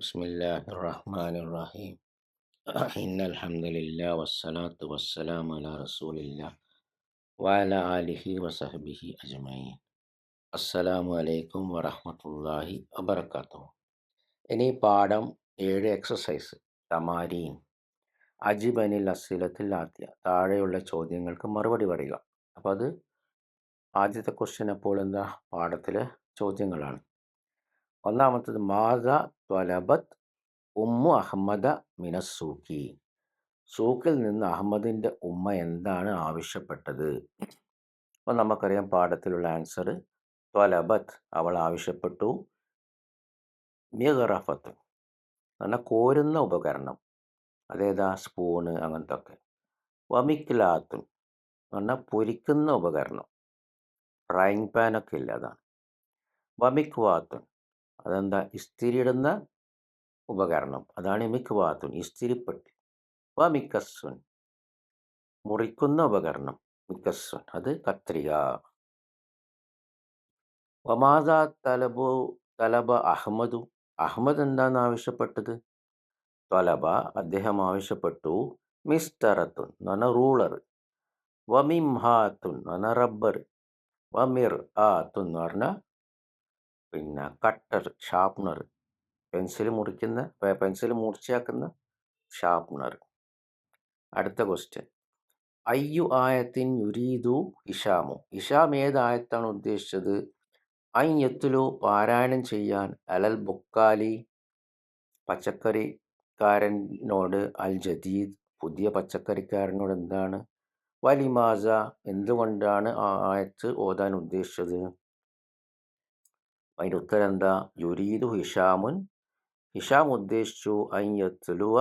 ബിസ്മില്ലാഹിർ റഹ്മാനിർ റഹീം. ഇന്നൽ ഹംദുലില്ലാഹി വസ്സലാത്തു വസ്സലാമു അലാ റസൂലില്ലാഹ് വഅലാ ആലിഹി വസഹ്ബിഹി അജ്മഈൻ. അസ്സലാമു അലൈക്കും വറഹ്മത്തുള്ളാഹി വബറകാതുഹു. ഇനി പാഠം 7 എക്സസൈസ് തമാരീൻ അജിബനിൽ അസ്സിലത്തിൽ ആദ്യ താഴെയുള്ള ചോദ്യങ്ങൾക്ക് മറുപടി പറയുക. അപ്പോൾ അത് ആദ്യത്തെ ക്വസ്റ്റ്യൻ അപ്പോൾ എന്താ പാഠത്തിലെ ചോദ്യങ്ങളാണ്. ഒന്നാമത്തത് മാസ ത്വലബത്ത് ഉമ്മു അഹമ്മദ മിനസ്സൂക്കി. സൂക്കിൽ നിന്ന് അഹമ്മദിൻ്റെ ഉമ്മ എന്താണ് ആവശ്യപ്പെട്ടത്? അപ്പോൾ നമുക്കറിയാം പാഠത്തിലുള്ള ആൻസർ ത്വലബത്ത് അവൾ ആവശ്യപ്പെട്ടു. മിഗറഫത്ത് എന്നാൽ കോരുന്ന ഉപകരണം, അതേതാ സ്പൂണ് അങ്ങനത്തെ ഒക്കെ. വമിക്ലാത്തുൻ എന്നാൽ പൊരിക്കുന്ന ഉപകരണം, ഫ്രൈങ് പാനൊക്കെ ഇല്ല അതാണ്. വമിക്വാത്തുൻ അതെന്താ ഇസ്തിരിയിടുന്ന ഉപകരണം, അതാണ് മിക്വാത്തുൻ ഇസ്തിരിപ്പെട്ടി. വമിക്കസ്സുൻ മുറിക്കുന്ന ഉപകരണം, മിക്കസ്സുൻ അത് കത്രിക. വമാദ തലബ അഹമ്മദു അഹമ്മദ് എന്താണ് ആവശ്യപ്പെട്ടത്? ത്വലബ അദ്ദേഹം ആവശ്യപ്പെട്ടു മിസ്തറത്തുൻ എന്ന് പറഞ്ഞാൽ റൂളർ. വമിംഹാത്തുൻ എന്ന് പറഞ്ഞാൽ റബ്ബർ. വമിർ ആത്തുൻ എന്ന് പറഞ്ഞാൽ കട്ടർ, ഷാർപ്നർ, പെൻസിൽ മുറിച്ചാക്കുന്ന ഷാർപ്നർ. അടുത്ത ക്വസ്റ്റ്യൻ അയ്യു ആയത്തിൻ യുരീദു ഹിഷാമു. ഹിഷാം ഏത് ആയത്താണ് ഉദ്ദേശിച്ചത്? യത്തുലു പാരായണം ചെയ്യാൻ അലൽ ബുക്കാലി പച്ചക്കറിക്കാരനോട്, അൽ ജദീദ് പുതിയ പച്ചക്കറിക്കാരനോട് എന്താണ്, വലിമാസ എന്തുകൊണ്ടാണ് ആ ആയത്ത് ഓതാൻ ഉദ്ദേശിച്ചത്? അതിൻ്റെ ഉത്തരം എന്താ? യുരീദു ഹിഷാമുൻ ഹിഷാം ഉദ്ദേശിച്ചു യത്തുലുവ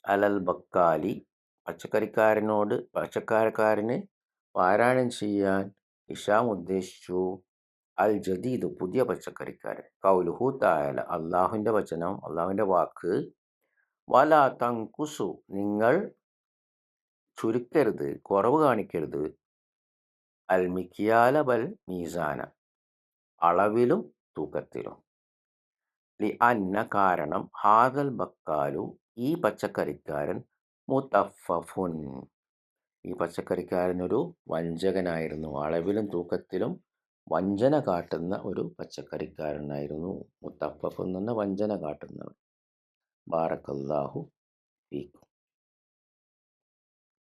അലൽ ബക്കാലി പച്ചക്കറിക്കാരന് പാരായണം ചെയ്യാൻ ഹിഷാം ഉദ്ദേശിച്ചു അൽ ജദീദ് പുതിയ പച്ചക്കറിക്കാരൻ. കൗലുഹു തആല അള്ളാഹുവിൻ്റെ വചനം, അള്ളാഹുവിൻ്റെ വാക്ക്, വലാ തൻകുസു നിങ്ങൾ ചുരുക്കരുത്, കുറവ് കാണിക്കരുത്, അൽ മിക്യാല ബൽ മീസാന അളവിലും തൂക്കത്തിലും. ലി അന്ന കാരണം ഹാദൽ ബക്കാലു ഈ പച്ചക്കറിക്കാരൻ മുതഫഫുൻ ഈ പച്ചക്കറിക്കാരനൊരു വഞ്ചകനായിരുന്നു, അളവിലും തൂക്കത്തിലും വഞ്ചന കാട്ടുന്ന ഒരു പച്ചക്കറിക്കാരനായിരുന്നു. മുത്തഫഫ് എന്ന് പറഞ്ഞാൽ വഞ്ചന കാട്ടുന്നവർ. ബാറക്കല്ലാഹു ഫീക്കും.